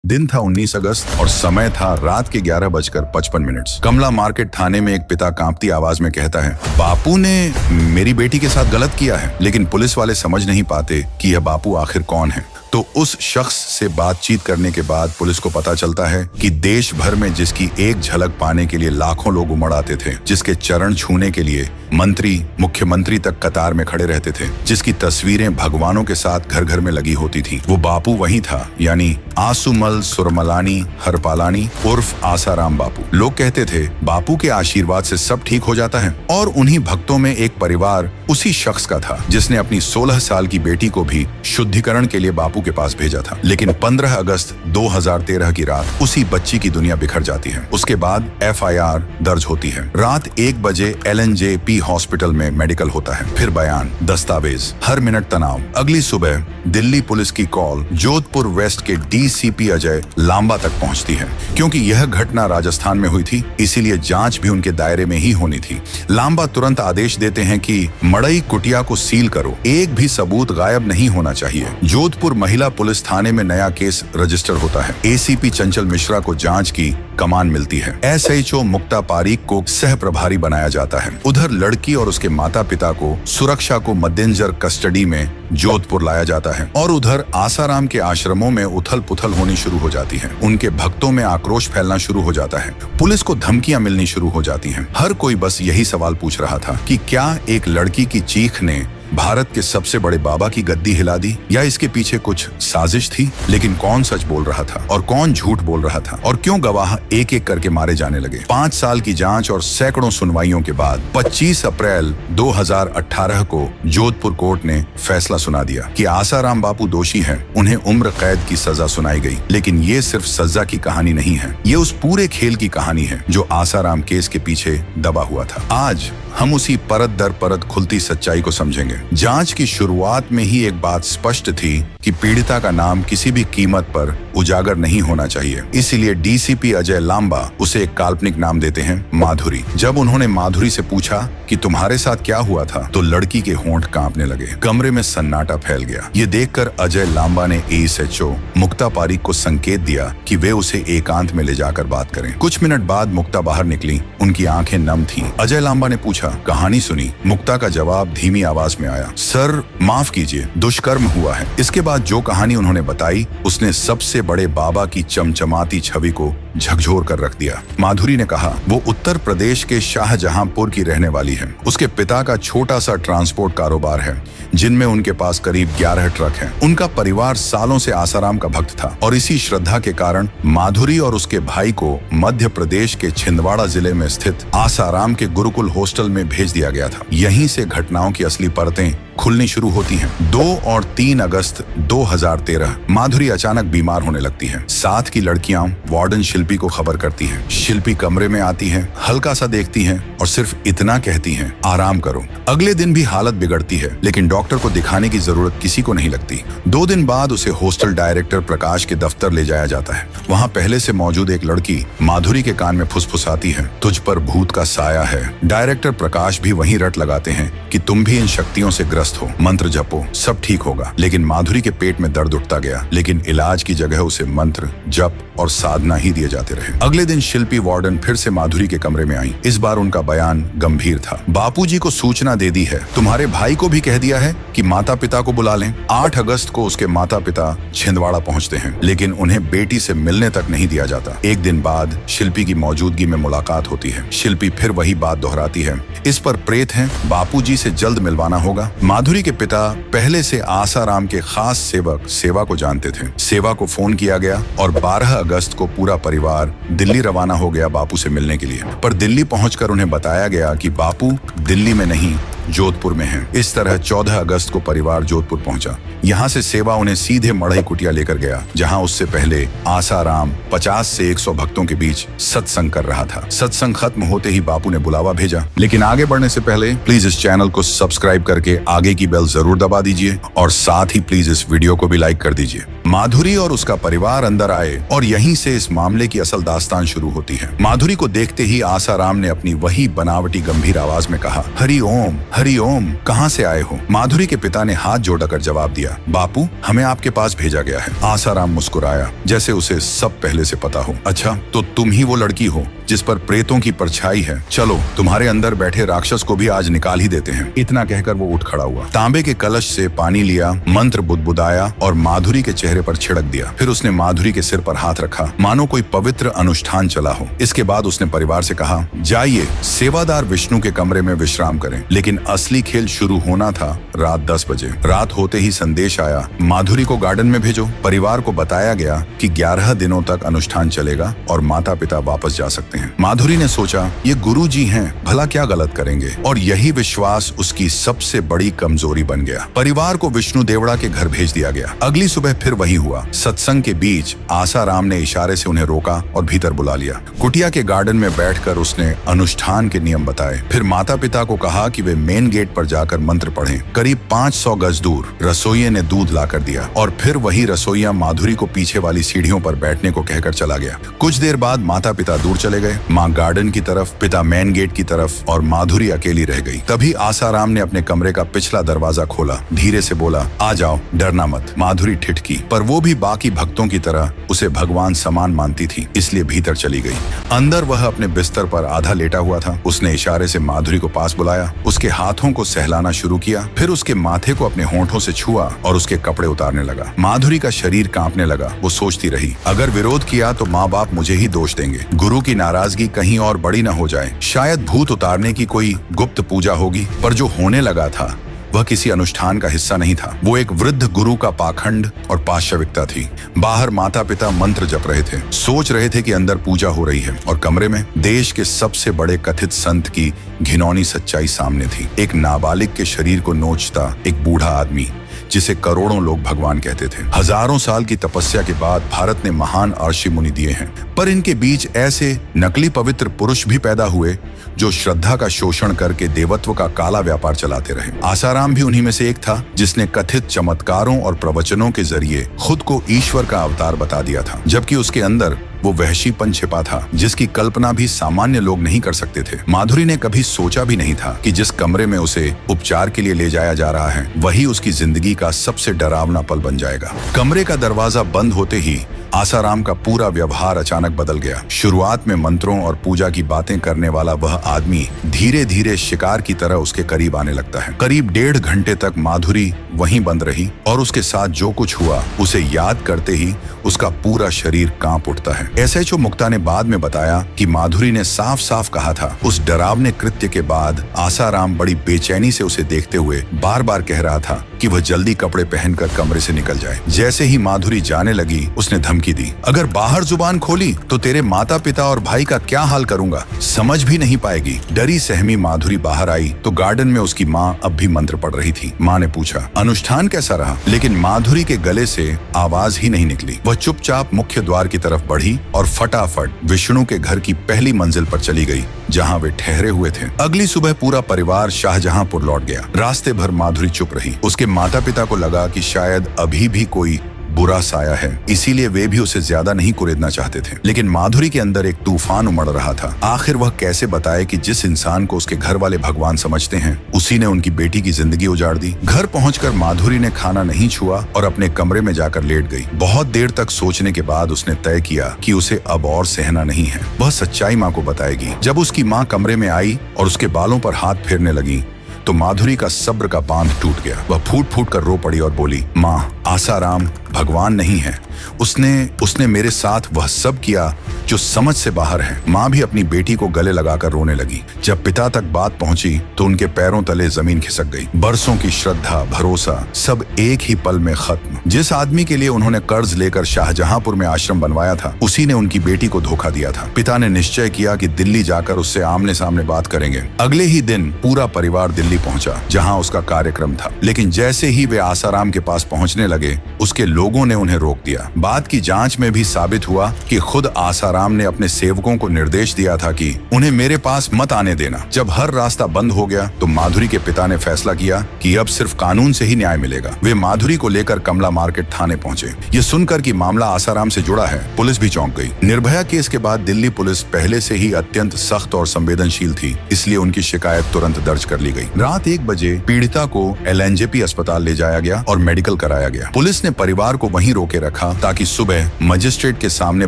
दिन था 19 अगस्त और समय था रात के 11:55। कमला मार्केट थाने में एक पिता कांपती आवाज में कहता है, बापू ने मेरी बेटी के साथ गलत किया है। लेकिन पुलिस वाले समझ नहीं पाते कि यह बापू आखिर कौन है। तो उस शख्स से बातचीत करने के बाद पुलिस को पता चलता है कि देश भर में जिसकी एक झलक पाने के लिए लाखों लोग उमड़ आते थे, जिसके चरण छूने के लिए मंत्री मुख्यमंत्री तक कतार में खड़े रहते थे, जिसकी तस्वीरें भगवानों के साथ घर घर में लगी होती थी, वो बापू वही था, यानी आसुमल सुरमलानी हरपालानी उर्फ आसाराम बापू। लोग कहते थे बापू के आशीर्वाद से सब ठीक हो जाता है। और उन्हीं भक्तों में एक परिवार उसी शख्स का था जिसने अपनी 16 साल की बेटी को भी शुद्धिकरण के लिए बापू के पास भेजा था। लेकिन 15 अगस्त 2013 की रात उसी बच्ची की दुनिया बिखर जाती है। उसके बाद FIR दर्ज होती है। रात 1 बजे LNJP हॉस्पिटल में मेडिकल होता है, फिर बयान, दस्तावेज, हर मिनट तनाव। अगली सुबह दिल्ली पुलिस की कॉल जोधपुर वेस्ट के DCP अजय लांबा तक पहुंचती है। क्योंकि यह घटना राजस्थान में हुई थी, इसीलिए जांच भी उनके दायरे में ही होनी थी। लांबा तुरंत आदेश देते हैं कि मड़ई कुटिया को सील करो, एक भी सबूत गायब नहीं होना चाहिए। जोधपुर महिला पुलिस थाने में नया केस रजिस्टर होता है। ACP चंचल मिश्रा को जांच की कमान मिलती है। SHO मुक्ता पारीक को सह प्रभारी बनाया जाता है। उधर लड़की और उसके माता पिता को सुरक्षा को मद्देनजर कस्टडी में जोधपुर लाया जाता है। और उधर आसाराम के आश्रमों में उथल पुथल होनी शुरू हो जाती है। उनके भक्तों में आक्रोश फैलना शुरू हो जाता है। पुलिस को धमकियां मिलनी शुरू हो जाती हैं। हर कोई बस यही सवाल पूछ रहा था कि क्या एक लड़की की चीख ने भारत के सबसे बड़े बाबा की गद्दी हिला दी, या इसके पीछे कुछ साजिश थी। लेकिन कौन सच बोल रहा था और कौन झूठ बोल रहा था, और क्यों गवाह एक एक करके मारे जाने लगे। 5 साल की जांच और सैकड़ों सुनवाइयों के बाद 25 अप्रैल 2018 को जोधपुर कोर्ट ने फैसला सुना दिया कि आसाराम बापू दोषी हैं। उन्हें उम्र कैद की सजा सुनाई गई। लेकिन ये सिर्फ सजा की कहानी नहीं है, ये उस पूरे खेल की कहानी है जो आसाराम केस के पीछे दबा हुआ था। आज हम उसी परत दर परत खुलती सच्चाई को समझेंगे। जांच की शुरुआत में ही एक बात स्पष्ट थी कि पीड़िता का नाम किसी भी कीमत पर उजागर नहीं होना चाहिए। इसीलिए DCP अजय लांबा उसे एक काल्पनिक नाम देते हैं, माधुरी। जब उन्होंने माधुरी से पूछा कि तुम्हारे साथ क्या हुआ था, तो लड़की के होंठ कांपने लगे। कमरे में सन्नाटा फैल गया। ये देखकर अजय लांबा ने ASHO मुक्ता पारीक को संकेत दिया कि वे उसे एकांत में ले जाकर बात करें। कुछ मिनट बाद मुक्ता बाहर निकली। उनकी आंखें नम थीं। अजय लांबा ने पूछा, कहानी सुनी? मुक्ता का जवाब धीमी आवाज में आया, सर माफ कीजिए, दुष्कर्म हुआ है। इसके बाद जो कहानी उन्होंने बताई उसने सबसे बड़े बाबा की चमचमाती छवि को झकझोर कर रख दिया। माधुरी ने कहा, वो उत्तर प्रदेश के शाहजहांपुर की रहने वाली है। उसके पिता का छोटा सा ट्रांसपोर्ट कारोबार है, जिनमें उनके पास करीब 11 ट्रक हैं। उनका परिवार सालों से आसाराम का भक्त था और इसी श्रद्धा के कारण माधुरी और उसके भाई को मध्य प्रदेश के छिंदवाड़ा जिले में स्थित आसाराम के गुरुकुल हॉस्टल में भेज दिया गया था। यहीं से घटनाओं की असली परतें खुलनी शुरू होती हैं। 2 और 3 अगस्त 2013 माधुरी अचानक बीमार होने लगती है। साथ की लड़कियां वार्डन शिल्पी को खबर करती हैं। शिल्पी कमरे में आती है, हल्का सा देखती हैं और सिर्फ इतना कहती हैं, आराम करो। अगले दिन भी हालत बिगड़ती है, लेकिन डॉक्टर को दिखाने की जरूरत किसी को नहीं लगती। 2 दिन बाद उसे हॉस्टल डायरेक्टर प्रकाश के दफ्तर ले जाया जाता है। वहाँ पहले से मौजूद एक लड़की माधुरी के कान में फुसफुसाती है, तुझ पर भूत का साया है। डायरेक्टर प्रकाश भी वहीं रट लगाते हैं कि तुम भी इन शक्तियों से ग्रस्त हो, मंत्र जपो, सब ठीक होगा। लेकिन माधुरी के पेट में दर्द उठता गया, लेकिन इलाज की जगह उसे मंत्र, जप और साधना ही दिए जाते रहे। अगले दिन शिल्पी वार्डन फिर से माधुरी के कमरे में आई। इस बार उनका बयान गंभीर था। बापूजी को सूचना दे दी है, तुम्हारे भाई को भी कह दिया है कि माता पिता को बुला लें। 8 अगस्त को उसके माता पिता छिंदवाड़ा पहुंचते हैं, लेकिन उन्हें बेटी से मिलने तक नहीं दिया जाता। एक दिन बाद शिल्पी की मौजूदगी में मुलाकात होती है। शिल्पी फिर वही बात दोहराती है, इस पर प्रेत हैं, बापूजी से जल्द मिलवाना होगा। माधुरी के पिता पहले से आसाराम के खास सेवक सेवा को जानते थे। सेवा को फोन किया गया और 12 अगस्त को पूरा परिवार दिल्ली रवाना हो गया बापू से मिलने के लिए। पर दिल्ली पहुंचकर उन्हें बताया गया कि बापू दिल्ली में नहीं, जोधपुर में है। इस तरह 14 अगस्त को परिवार जोधपुर पहुंचा। यहाँ से सेवा उन्हें सीधे मड़ई कुटिया लेकर गया, जहाँ उससे पहले आसाराम 50 से 100 भक्तों के बीच सत्संग कर रहा था। सत्संग खत्म होते ही बापू ने बुलावा भेजा। लेकिन आगे बढ़ने से पहले प्लीज इस चैनल को सब्सक्राइब करके आगे की बेल जरूर दबा दीजिए और साथ ही प्लीज इस वीडियो को भी लाइक कर दीजिए। माधुरी और उसका परिवार अंदर आए और यहीं से इस मामले की असल दास्तान शुरू होती है। माधुरी को देखते ही आसाराम ने अपनी वही बनावटी गंभीर आवाज में कहा, हरि ओम हरिओम, कहाँ से आए हो? माधुरी के पिता ने हाथ जोड़कर जवाब दिया, बापू, हमें आपके पास भेजा गया है। आसाराम मुस्कुराया, जैसे उसे सब पहले से पता हो। अच्छा, तो तुम ही वो लड़की हो जिस पर प्रेतों की परछाई है। चलो, तुम्हारे अंदर बैठे राक्षस को भी आज निकाल ही देते हैं। इतना कहकर वो उठ खड़ा हुआ, तांबे के कलश से पानी लिया, मंत्र बुदबुदाया और माधुरी के चेहरे पर छिड़क दिया। फिर उसने माधुरी के सिर पर हाथ रखा, मानो कोई पवित्र अनुष्ठान चला हो। इसके बाद उसने परिवार से कहा, जाइए, सेवादार विष्णु के कमरे में विश्राम करें। लेकिन असली खेल शुरू होना था रात 10 बजे। रात होते ही संदेश आया, माधुरी को गार्डन में भेजो। परिवार को बताया गया कि 11 दिनों तक अनुष्ठान चलेगा और माता पिता वापस जा सकते हैं। माधुरी ने सोचा, ये गुरुजी हैं, भला क्या गलत करेंगे? और यही विश्वास उसकी सबसे बड़ी कमजोरी बन गया। परिवार को विष्णु देवड़ा के घर भेज दिया गया। अगली सुबह फिर वही हुआ। सत्संग के बीच आसाराम ने इशारे से उन्हें रोका और भीतर बुला लिया। कुटिया के गार्डन में बैठकर उसने अनुष्ठान के नियम बताए। फिर माता पिता को कहा कि वे मेन गेट पर जाकर मंत्र पढ़ें। करीब 500 गज दूर रसोइये ने दूध लाकर दिया और फिर वही रसोइया माधुरी को पीछे वाली सीढ़ियों पर बैठने को कहकर चला गया। कुछ देर बाद माता पिता दूर चले गए, माँ गार्डन की तरफ, पिता मेन गेट की तरफ और माधुरी अकेली रह गई। तभी आसाराम ने अपने कमरे का पिछला दरवाजा खोला, धीरे से बोला, आ जाओ, डरना मत। माधुरी ठिठकी, पर वो भी बाकी भक्तों की तरह उसे भगवान समान मानती थी, इसलिए भीतर चली गई। अंदर वह अपने बिस्तर पर आधा लेटा हुआ था। उसने इशारे से माधुरी को पास बुलाया, उसके हाथों को सहलाना शुरू किया, फिर उसके माथे को अपने होंठों से छुआ और उसके कपड़े उतारने लगा। माधुरी का शरीर कांपने लगा। वो सोचती रही, अगर विरोध किया तो माँ बाप मुझे ही दोष देंगे। गुरु की नाराजगी कहीं और बड़ी न हो जाए। शायद भूत उतारने की कोई गुप्त पूजा होगी। पर जो होने लगा था वह किसी अनुष्ठान का हिस्सा नहीं था। वो एक वृद्ध गुरु का पाखंड और पाशविकता थी। बाहर माता पिता मंत्र जप रहे थे, सोच रहे थे कि अंदर पूजा हो रही है, और कमरे में देश के सबसे बड़े कथित संत की घिनौनी सच्चाई सामने थी। एक नाबालिग के शरीर को नोचता एक बूढ़ा आदमी, जिसे करोड़ों लोग भगवान कहते थे। हजारों साल की तपस्या के बाद भारत ने महान ऋषि मुनि दिए हैं, पर इनके बीच ऐसे नकली पवित्र पुरुष भी पैदा हुए जो श्रद्धा का शोषण करके देवत्व का काला व्यापार चलाते रहे। आसाराम भी उन्हीं में से एक था, जिसने कथित चमत्कारों और प्रवचनों के जरिए खुद को ईश्वर का अवतार बता दिया था, जबकि उसके अंदर वो वहशीपन छिपा था जिसकी कल्पना भी सामान्य लोग नहीं कर सकते थे। माधुरी ने कभी सोचा भी नहीं था कि जिस कमरे में उसे उपचार के लिए ले जाया जा रहा है वही उसकी जिंदगी का सबसे डरावना पल बन जाएगा। कमरे का दरवाजा बंद होते ही आसाराम का पूरा व्यवहार अचानक बदल गया। शुरुआत में मंत्रों और पूजा की बातें करने वाला वह आदमी धीरे धीरे शिकार की तरह उसके करीब आने लगता है। करीब 1.5 घंटे तक माधुरी वहीं बंद रही और उसके साथ जो कुछ हुआ उसे याद करते ही उसका पूरा शरीर कांप उठता है। एसएचओ मुक्ता ने बाद में बताया कि माधुरी ने साफ साफ कहा था। उस डरावने कृत्य के बाद आसाराम बड़ी बेचैनी से उसे देखते हुए बार बार कह रहा था कि वह जल्दी कपड़े पहनकर कमरे से निकल जाए। जैसे ही माधुरी जाने लगी उसने धमकी दी, अगर बाहर जुबान खोली तो तेरे माता पिता और भाई का क्या हाल करूंगा, समझ भी नहीं पाएगी। डरी सहमी माधुरी बाहर आई तो गार्डन में उसकी माँ अब भी मंत्र पढ़ रही थी। माँ ने पूछा, अनुष्ठान कैसा रहा? लेकिन माधुरी के गले से आवाज ही नहीं निकली। वह चुपचाप मुख्य द्वार की तरफ बढ़ी और फटाफट विष्णु के घर की पहली मंजिल पर चली गई जहां वे ठहरे हुए थे। अगली सुबह पूरा परिवार शाहजहांपुर लौट गया। रास्ते भर माधुरी चुप रही। उसके माता पिता को लगा कि शायद अभी भी कोई बुरा साया है, इसीलिए वे भी उसे ज्यादा नहीं कुरेदना चाहते थे। लेकिन माधुरी के अंदर एक तूफान उमड़ रहा था। आखिर वह कैसे बताए कि जिस इंसान को उसके घर वाले भगवान समझते हैं उसी ने उनकी बेटी की जिंदगी उजाड़ दी। घर पहुंचकर माधुरी ने खाना नहीं छुआ और अपने कमरे में जाकर लेट गई। बहुत देर तक सोचने के बाद उसने तय किया कि उसे अब और सहना नहीं है। वह सच्चाई माँ को बताएगी। जब उसकी माँ कमरे में आई और उसके बालों पर हाथ फेरने लगी तो माधुरी का सब्र का बांध टूट गया। वह फूट फूट कर रो पड़ी और बोली, माँ, आसाराम भगवान नहीं है। उसने मेरे साथ वह सब किया जो समझ से बाहर है। माँ भी अपनी बेटी को गले लगाकर रोने लगी। जब पिता तक बात पहुंची तो उनके पैरों तले जमीन खिसक गई। बरसों की श्रद्धा, भरोसा सब एक ही पल में खत्म। जिस आदमी के लिए उन्होंने कर्ज लेकर शाहजहांपुर में आश्रम बनवाया था उसी ने उनकी बेटी को धोखा दिया था। पिता ने निश्चय किया कि दिल्ली जाकर उससे आमने सामने बात करेंगे। अगले ही दिन पूरा परिवार दिल्ली पहुंचा जहां उसका कार्यक्रम था। लेकिन जैसे ही वे आसाराम के पास पहुंचने लगे उसके लोगों ने उन्हें रोक दिया। बाद की जांच में भी साबित हुआ कि खुद आसाराम आसाराम ने अपने सेवकों को निर्देश दिया था कि उन्हें मेरे पास मत आने देना। जब हर रास्ता बंद हो गया तो माधुरी के पिता ने फैसला किया कि अब सिर्फ कानून से ही न्याय मिलेगा। वे माधुरी को लेकर कमला मार्केट थाने पहुंचे। ये सुनकर कि मामला आसाराम से जुड़ा है, पुलिस भी चौंक गई। निर्भया केस के बाद दिल्ली पुलिस पहले से ही अत्यंत सख्त और संवेदनशील थी, इसलिए उनकी शिकायत तुरंत दर्ज कर ली गई। रात 1 बजे पीड़िता को एलएनजेपी अस्पताल ले जाया गया और मेडिकल कराया गया। पुलिस ने परिवार को वहीं रोके रखा ताकि सुबह मजिस्ट्रेट के सामने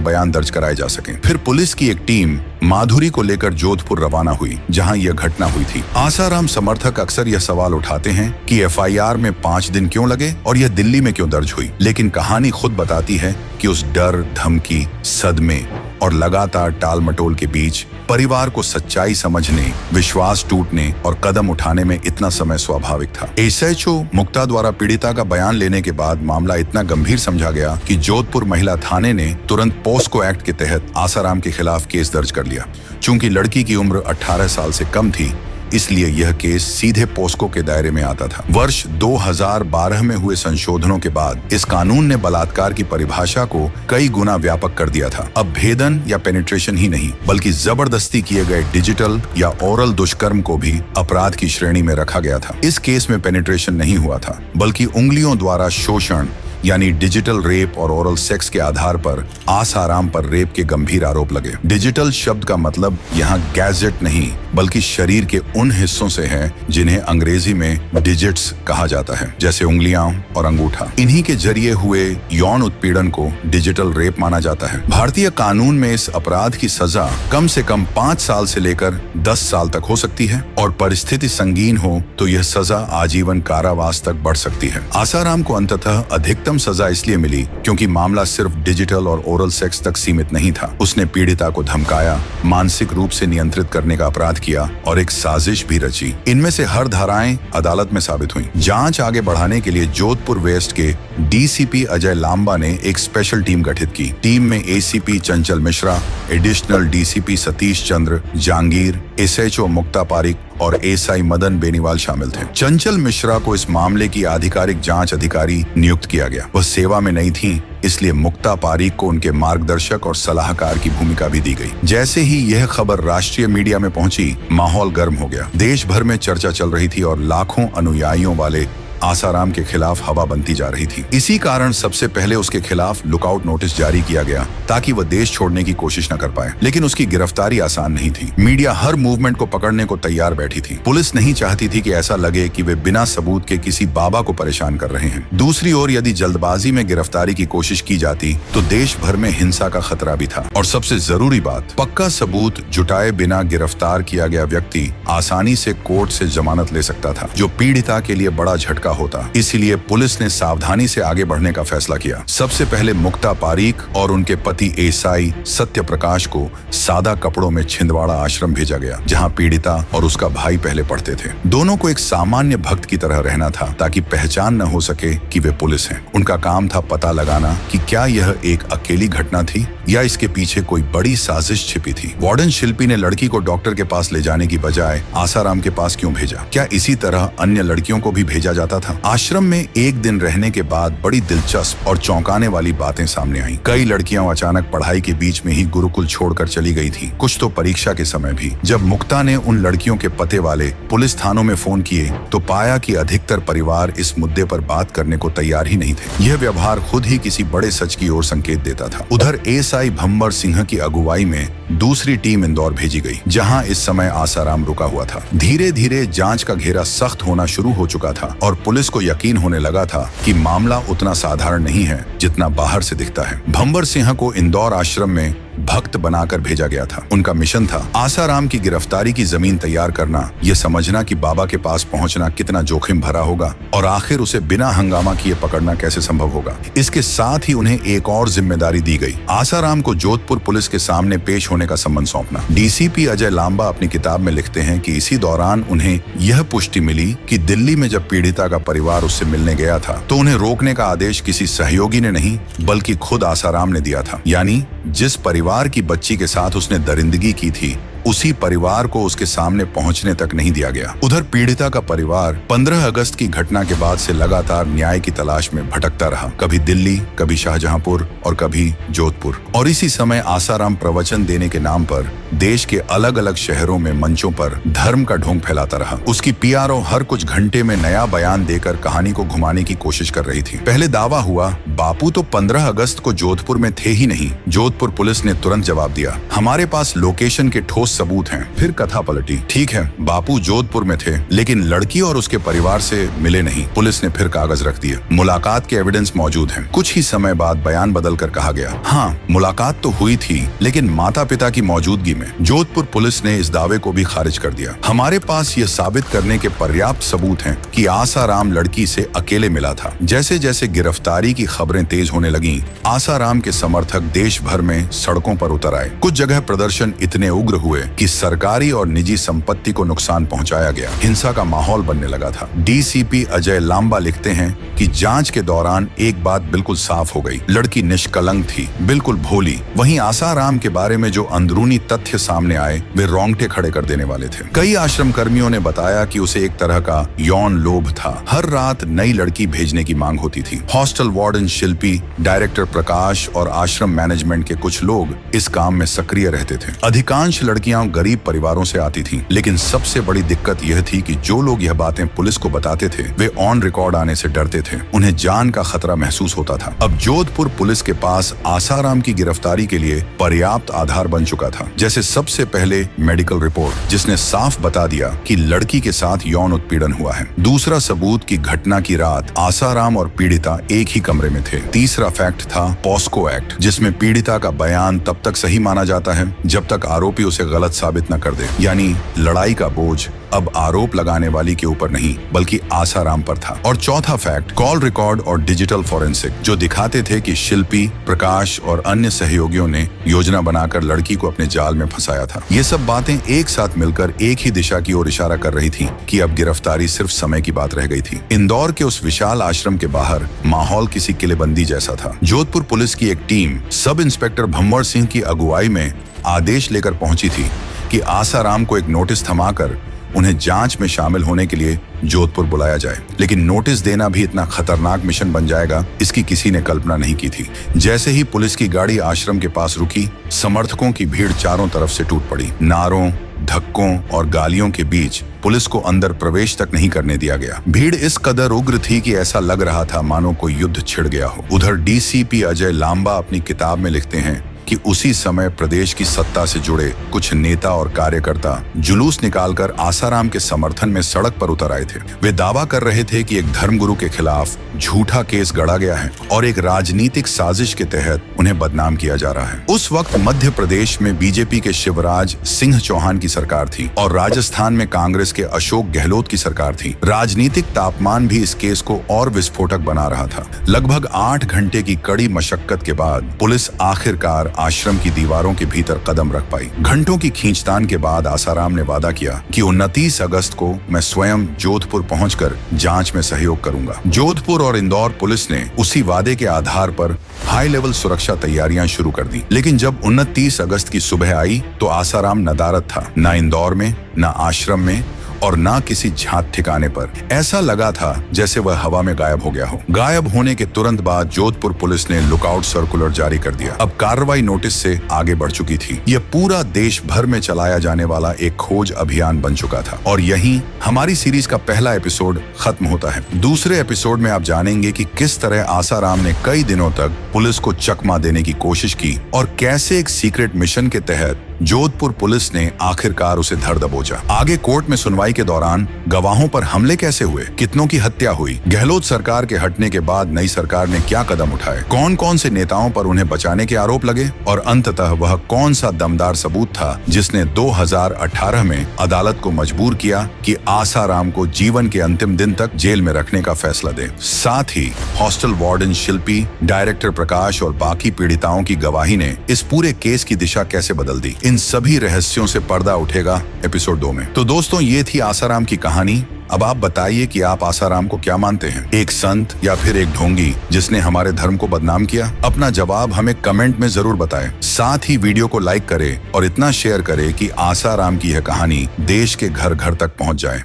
बयान दर्ज कराए जा सके। फिर पुलिस की एक टीम माधुरी को लेकर जोधपुर रवाना हुई, जहां यह घटना हुई थी। आसाराम समर्थक अक्सर यह सवाल उठाते हैं कि एफआईआर में 5 दिन क्यों लगे और यह दिल्ली में क्यों दर्ज हुई, लेकिन कहानी खुद बताती है कि उस डर, धमकी, सदमे और लगातार टाल मटोल के बीच परिवार को सच्चाई समझने, विश्वास टूटने और कदम उठाने में इतना समय स्वाभाविक था। एसएचओ मुक्ता द्वारा पीड़िता का बयान लेने के बाद मामला इतना गंभीर समझा गया कि जोधपुर महिला थाने ने तुरंत पोस्को एक्ट के तहत आसाराम के खिलाफ केस दर्ज कर लिया। चूंकि लड़की की उम्र 18 साल से कम थी, इसलिए यह केस सीधे पोस्को के दायरे में आता था। वर्ष 2012 में हुए संशोधनों के बाद इस कानून ने बलात्कार की परिभाषा को कई गुना व्यापक कर दिया था। अब भेदन या पेनिट्रेशन ही नहीं, बल्कि जबरदस्ती किए गए डिजिटल या ओरल दुष्कर्म को भी अपराध की श्रेणी में रखा गया था। इस केस में पेनिट्रेशन नहीं हुआ था, बल्कि उंगलियों द्वारा शोषण यानी डिजिटल रेप और ओरल सेक्स के आधार पर आसाराम पर रेप के गंभीर आरोप लगे। डिजिटल शब्द का मतलब यहाँ गैजेट नहीं, बल्कि शरीर के उन हिस्सों से है जिन्हें अंग्रेजी में डिजिट्स कहा जाता है, जैसे उंगलियां और अंगूठा। इन्हीं के जरिए हुए यौन उत्पीड़न को डिजिटल रेप माना जाता है। भारतीय कानून में इस अपराध की सजा कम से कम 5 साल से लेकर 10 साल तक हो सकती है और परिस्थिति संगीन हो तो यह सजा आजीवन कारावास तक बढ़ सकती है। आसाराम को अंततः अधिकतम सजा इसलिए मिली क्योंकि मामला सिर्फ डिजिटल और ओरल सेक्स तक सीमित नहीं था। उसने पीड़िता को धमकाया, मानसिक रूप से नियंत्रित करने का अपराध किया और एक साजिश भी रची। इनमें से हर धाराएं अदालत में साबित हुई। जांच आगे बढ़ाने के लिए जोधपुर वेस्ट के डीसीपी अजय लांबा ने एक स्पेशल टीम गठित की। टीम में एसीपी चंचल Mishra, additional DCP Satish Chandra Jahangir, SHO मुक्ता पारिक और एसआई मदन बेनीवाल शामिल थे। चंचल मिश्रा को इस मामले की आधिकारिक जांच अधिकारी नियुक्त किया गया। वह सेवा में नहीं थी, इसलिए मुक्ता पारिक को उनके मार्गदर्शक और सलाहकार की भूमिका भी दी गई। जैसे ही यह खबर राष्ट्रीय मीडिया में पहुंची, माहौल गर्म हो गया। देश भर में चर्चा चल रही थी और लाखों अनुयायियों वाले आसाराम के खिलाफ हवा बनती जा रही थी। इसी कारण सबसे पहले उसके खिलाफ लुकआउट नोटिस जारी किया गया ताकि वह देश छोड़ने की कोशिश न कर पाए। लेकिन उसकी गिरफ्तारी आसान नहीं थी। मीडिया हर मूवमेंट को पकड़ने को तैयार बैठी थी। पुलिस नहीं चाहती थी कि ऐसा लगे कि वे बिना सबूत के किसी बाबा को परेशान कर रहे हैं। दूसरी ओर यदि जल्दबाजी में गिरफ्तारी की कोशिश की जाती तो देश भर में हिंसा का खतरा भी था। और सबसे जरूरी बात, पक्का सबूत जुटाए बिना गिरफ्तार किया गया व्यक्ति आसानी से कोर्ट से जमानत ले सकता था, जो पीड़िता के लिए बड़ा झटका होता। इसलिए पुलिस ने सावधानी से आगे बढ़ने का फैसला किया। सबसे पहले मुक्ता पारिक और उनके पति एसआई सत्य प्रकाश को सादा कपड़ों में छिंदवाड़ा आश्रम भेजा गया, जहां पीड़िता और उसका भाई पहले पढ़ते थे। दोनों को एक सामान्य भक्त की तरह रहना था ताकि पहचान न हो सके कि वे पुलिस हैं। उनका काम था पता लगाना कि क्या यह एक अकेली घटना थी या इसके पीछे कोई बड़ी साजिश छिपी थी। वार्डन शिल्पी ने लड़की को डॉक्टर के पास ले जाने की बजाय आसाराम के पास क्यों भेजा? क्या इसी तरह अन्य लड़कियों को भी भेजा जाता था? आश्रम में एक दिन रहने के बाद बड़ी दिलचस्प और चौंकाने वाली बातें सामने आईं। कई लड़कियां अचानक पढ़ाई के बीच में ही गुरुकुल छोड़कर चली गई थी, कुछ तो परीक्षा के समय भी। जब मुक्ता ने उन लड़कियों के पते वाले पुलिस थानों में फोन किए तो पाया कि अधिकतर परिवार इस मुद्दे पर बात करने को तैयार ही नहीं थे। यह व्यवहार खुद ही किसी बड़े सच की ओर संकेत देता था। उधर एसआई भंबर सिंह की अगुवाई में दूसरी टीम इंदौर भेजी गई, जहां इस समय आसाराम रुका हुआ था। धीरे धीरे जांच का घेरा सख्त होना शुरू हो चुका था और पुलिस को यकीन होने लगा था कि मामला उतना साधारण नहीं है जितना बाहर से दिखता है। भंबर सिंह को इंदौर आश्रम में भक्त बनाकर भेजा गया था। उनका मिशन था आसाराम की गिरफ्तारी की जमीन तैयार करना, यह समझना कि बाबा के पास पहुंचना कितना जोखिम भरा होगा और आखिर उसे बिना हंगामा किए पकड़ना कैसे संभव होगा। इसके साथ ही उन्हें एक और जिम्मेदारी दी गई, आसाराम को जोधपुर पुलिस के सामने पेश होने का संबंध सौंपना। डीसीपी अजय लांबा अपनी किताब में लिखते हैं कि इसी दौरान उन्हें यह पुष्टि मिली कि दिल्ली में जब पीड़िता का परिवार उससे मिलने गया था तो उन्हें रोकने का आदेश किसी सहयोगी ने नहीं बल्कि खुद आसाराम ने दिया था। यानी जिस परिवार की बच्ची के साथ उसने दरिंदगी की थी उसी परिवार को उसके सामने पहुंचने तक नहीं दिया गया। उधर पीड़िता का परिवार 15 अगस्त की घटना के बाद से लगातार न्याय की तलाश में भटकता रहा, कभी दिल्ली, कभी शाहजहांपुर और कभी जोधपुर। और इसी समय आसाराम प्रवचन देने के नाम पर देश के अलग अलग शहरों में मंचों पर धर्म का ढोंग फैलाता रहा। उसकी पीआरओ हर कुछ घंटे में नया बयान देकर कहानी को घुमाने की कोशिश कर रही थी। पहले दावा हुआ बापू तो 15 अगस्त को जोधपुर में थे ही नहीं। जोधपुर पुलिस ने तुरंत जवाब दिया, हमारे पास लोकेशन के ठोस सबूत हैं। फिर कथा पलटी, ठीक है बापू जोधपुर में थे लेकिन लड़की और उसके परिवार से मिले नहीं। पुलिस ने फिर कागज रख दिए, मुलाकात के एविडेंस मौजूद हैं। कुछ ही समय बाद बयान बदल कर कहा गया, हाँ मुलाकात तो हुई थी लेकिन माता पिता की मौजूदगी में। जोधपुर पुलिस ने इस दावे को भी खारिज कर दिया। हमारे पास ये साबित करने के पर्याप्त सबूत हैं कि आसाराम लड़की से अकेले मिला था। जैसे जैसे गिरफ्तारी की खबरें तेज होने लगीं, आसाराम के समर्थक देश भर में सड़कों पर उतर आए। कुछ जगह प्रदर्शन इतने उग्र हुए कि सरकारी और निजी संपत्ति को नुकसान पहुंचाया गया। हिंसा का माहौल बनने लगा था। डीसीपी अजय लांबा लिखते हैं कि जांच के दौरान एक बात बिल्कुल साफ हो गई, लड़की निष्कलंक थी, बिल्कुल भोली। वहीं आसाराम के बारे में जो अंदरूनी तथ्य सामने आए वे रोंगटे खड़े कर देने वाले थे। कई आश्रम कर्मियों ने बताया कि उसे एक तरह का यौन लोभ था। हर रात नई लड़की भेजने की मांग होती थी। हॉस्टल वार्डन शिल्पी, डायरेक्टर प्रकाश और आश्रम मैनेजमेंट के कुछ लोग इस काम में सक्रिय रहते थे। अधिकांश लड़कियां गरीब परिवारों से आती थीं, लेकिन सबसे बड़ी दिक्कत यह थी कि जो लोग यह बातें पुलिस को बताते थे वे ऑन रिकॉर्ड आने से डरते थे। उन्हें जान का खतरा महसूस होता था। अब जोधपुर पुलिस के पास आसाराम की गिरफ्तारी के लिए पर्याप्त आधार बन चुका था। जैसे सबसे पहले मेडिकल रिपोर्ट जिसने साफ बता दिया कि लड़की के साथ यौन उत्पीड़न हुआ है। दूसरा सबूत की घटना की रात आसाराम और पीड़िता एक ही कमरे में थे। तीसरा फैक्ट था पॉस्को एक्ट, जिसमें पीड़िता का बयान तब तक सही माना जाता है जब तक आरोपी उसे गलत साबित न कर दे। यानी लड़ाई का बोझ अब आरोप लगाने वाली के ऊपर नहीं बल्कि आसाराम पर था। और चौथा फैक्ट कॉल रिकॉर्ड और डिजिटल फोरेंसिक, जो दिखाते थे कि शिल्पी, प्रकाश और अन्य सहयोगियों ने योजना बनाकर लड़की को अपने जाल में फंसाया था। ये सब बातें एक साथ मिलकर एक ही दिशा की ओर इशारा कर रही थी कि अब गिरफ्तारी सिर्फ समय की बात रह गई थी। इंदौर के उस विशाल आश्रम के बाहर माहौल किसी किलेबंदी जैसा था। जोधपुर पुलिस की एक team sub inspector Bhanwar Singh की अगुवाई में आदेश लेकर पहुंची थी कि आसाराम को एक नोटिस थमाकर उन्हें जांच में शामिल होने के लिए जोधपुर बुलाया जाए। लेकिन नोटिस देना भी इतना खतरनाक मिशन बन जाएगा इसकी किसी ने कल्पना नहीं की थी। जैसे ही पुलिस की गाड़ी आश्रम के पास रुकी, समर्थकों की भीड़ चारों तरफ से टूट पड़ी। नारों, धक्कों और गालियों के बीच पुलिस को अंदर प्रवेश तक नहीं करने दिया गया। भीड़ इस कदर उग्र थी कि ऐसा लग रहा था मानो कोई युद्ध छिड़ गया हो। उधर डीसीपी अजय लांबा अपनी किताब में लिखते हैं कि उसी समय प्रदेश की सत्ता से जुड़े कुछ नेता और कार्यकर्ता जुलूस निकालकर आसाराम के समर्थन में सड़क पर उतर आए थे। वे दावा कर रहे थे कि एक धर्मगुरु के खिलाफ झूठा केस गढ़ा गया है और एक राजनीतिक साजिश के तहत उन्हें बदनाम किया जा रहा है। उस वक्त मध्य प्रदेश में बीजेपी के शिवराज सिंह चौहान की सरकार थी और राजस्थान में कांग्रेस के अशोक गहलोत की सरकार थी। राजनीतिक तापमान भी इस केस को और विस्फोटक बना रहा था। लगभग 8 घंटे की कड़ी मशक्कत के बाद पुलिस आखिरकार आश्रम की दीवारों के भीतर कदम रख पाई। घंटों की खींचतान के बाद आसाराम ने वादा किया कि 29 अगस्त को मैं स्वयं जोधपुर पहुंचकर जांच में सहयोग करूंगा। जोधपुर और इंदौर पुलिस ने उसी वादे के आधार पर हाई लेवल सुरक्षा तैयारियां शुरू कर दी। लेकिन जब 29 अगस्त की सुबह आई तो आसाराम नदारद था, न इंदौर में, न आश्रम में और ना किसी झात ठिकाने पर। ऐसा लगा था जैसे वह हवा में गायब हो गया हो। गायब होने के तुरंत बाद जोधपुर पुलिस ने लुकआउट सर्कुलर जारी कर दिया। अब कार्रवाई नोटिस से आगे बढ़ चुकी थी। यह पूरा देश भर में चलाया जाने वाला एक खोज अभियान बन चुका था और यहीं हमारी सीरीज का पहला एपिसोड खत्म होता है। दूसरे एपिसोड में आप जानेंगे कि किस तरह आसाराम ने कई दिनों तक पुलिस को चकमा देने की कोशिश की और कैसे एक सीक्रेट मिशन के तहत जोधपुर पुलिस ने आखिरकार उसे धर दबोचा। आगे कोर्ट में सुनवाई के दौरान गवाहों पर हमले कैसे हुए, कितनों की हत्या हुई, गहलोत सरकार के हटने के बाद नई सरकार ने क्या कदम उठाए, कौन कौन से नेताओं पर उन्हें बचाने के आरोप लगे और अंततः वह कौन सा दमदार सबूत था जिसने 2018 में अदालत को मजबूर किया कि आसाराम को जीवन के अंतिम दिन तक जेल में रखने का फैसला दे। साथ ही हॉस्टल वार्डन शिल्पी, डायरेक्टर प्रकाश और बाकी पीड़िताओं की गवाही ने इस पूरे केस की दिशा कैसे बदल दी। इन सभी रहस्यों से पर्दा उठेगा एपिसोड 2 में। तो दोस्तों, ये थी आसाराम की कहानी। अब आप बताइए कि आप आसाराम को क्या मानते हैं, एक संत या फिर एक ढोंगी जिसने हमारे धर्म को बदनाम किया? अपना जवाब हमें कमेंट में जरूर बताएं। साथ ही वीडियो को लाइक करें और इतना शेयर करें कि आसाराम की यह कहानी देश के घर घर तक पहुंच जाए।